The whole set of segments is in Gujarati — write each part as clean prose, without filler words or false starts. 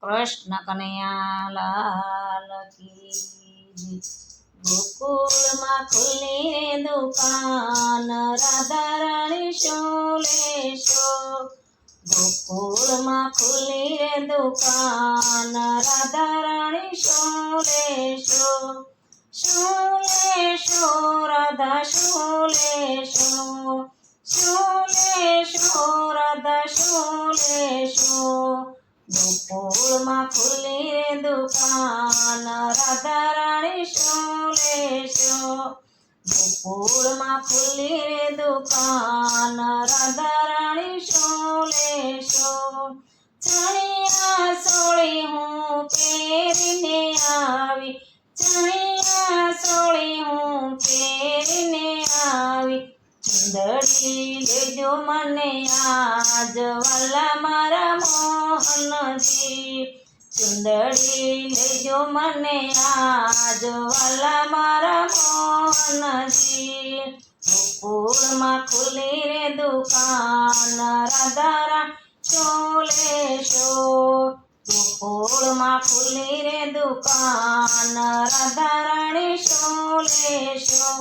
કૃષ્ણ કનૈયા લાલ કી જય। ગોકુળમાં ખુલ્લી દુકાન રાધા રાણી શોલેશો। ગોકુળમાં ખુલ્લી દુકાન રાધા રાણી શોલેશો। શોલેશો રાધા શોલેશો। શોલેશો રાધા શોલેશો। ગોકુળમાં ખુલ્લી દુકાન રાધા રાણી શોલેશો। ગોકુળમાં ખુલ્લી દુકાન રાધા રાણી શોલેશો। ચણિયા સોળી હું પહેરીને આવી। ચણિયા સોળી હું પહેરીને આવી। ચુંદડી લેજો મને આજ વાલા મારા મોહનજી। ચુંદડી લેજો મને આજ વાલા મારા મોહનજી। ગોકુળમાં ખુલ્લી રે દુકાન રાધા રાણી શોલેશો। ગોકુળમાં ખુલ્લી રે દુકાન રાધા રાણી શોલેશો।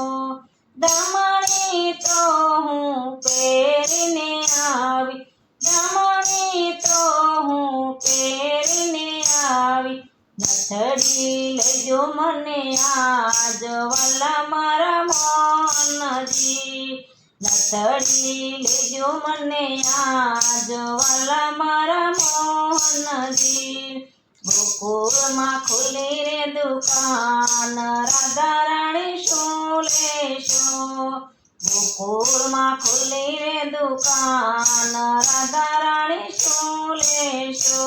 દમણી તો હું પહેરીને આવી। દમણી તો હું પહેરીને આવી। નથડી લેજો મને આજ વાલા મારા મોહનજી। નથડી લેજો મને આજ વાલા મારા મોહનજી। ગોકુળમાં ખુલ્લી રે દુકાન રાધા રાણી શોલેશો। ગોકુળમાં ખુલ્લી રે દુકાન રાધા રાણી શોલેશો।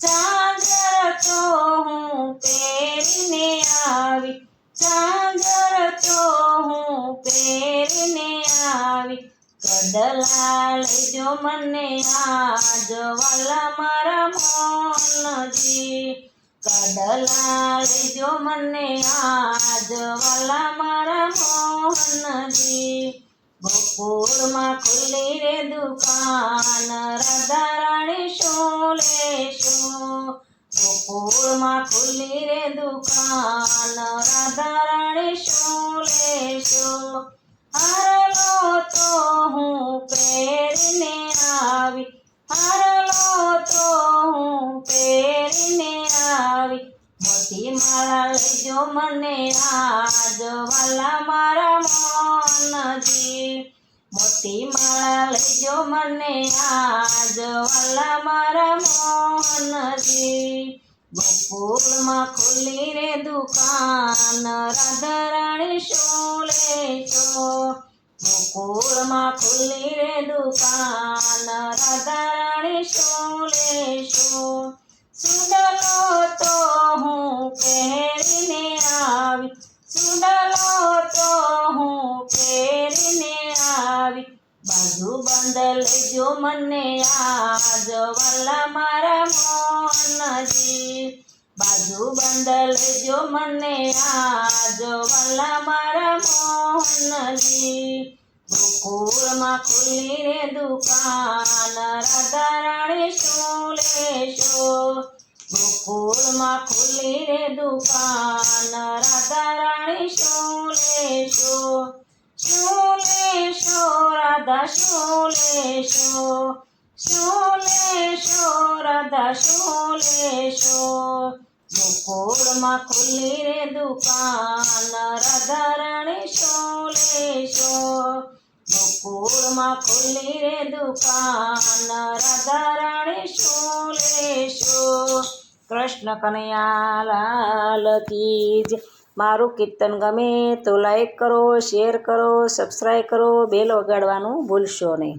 ઝાંઝર તો હું પહેરીને આવી। ઝાંઝર તો હું પહેરીને આવી। કડલા લેજો મને આજ વાલા મારા મોહનજી। કડલા લેજો મને આજ વાલા મારા મોહનજી। ગોકુળમાં ખુલ્લી રે દુકાન રાધા રાણી શોલેશો। ગોકુળમાં ખુલ્લી રે દુકાન રાધા રાણી શોલેશો। હારલો તો હું પહેરીને આવી। હારલો તો હું પહેરીને આવી। મોટી માળા લેજો મને આજ વાલા મારા મોહનજી। મોટી માળા લેજો મને આજ વાલા મારા મોહનજી। ગોકુળમાં ખુલ્લી રે દુકાન રાધા રાણી શોલેશો। ગોકુળમાં ખુલ્લી રે દુકાન રાધા રાણી શોલેશો। સુડલો તો હું પહેરીને આવી। સુડલો તો હું પહેરીને આવી। બાજુ બંધ લેજો મને આજ વાલા મારા મોહનજી। બાજુ બંધ લેજો મને આજ વાલા મારા મોહનજી। ગોકુળમાં ખુલ્લી રે દુકાન રાધા રાણી શોલેશો। ગોકુળમાં ખુલ્લી રે દુકાન રાધા રાણી શોલેશો। શોલેશો રાધા શોલેશો। શોલેશો રાધા શોલેશો। ગોકુળમાં ખુલ્લી રે દુકાન રાધા રાણી શોલેશો। ગોકુળમાં ખુલ્લી રે દુકાન રાધા રાણી શોલેશો। કૃષ્ણ કનૈયા લાલ કી જય। મારું કીર્તન ગમે તો લાઈક કરો, શેર કરો, સબસ્ક્રાઈબ કરો, બેલ વગાડવાનું ભૂલશો નહીં।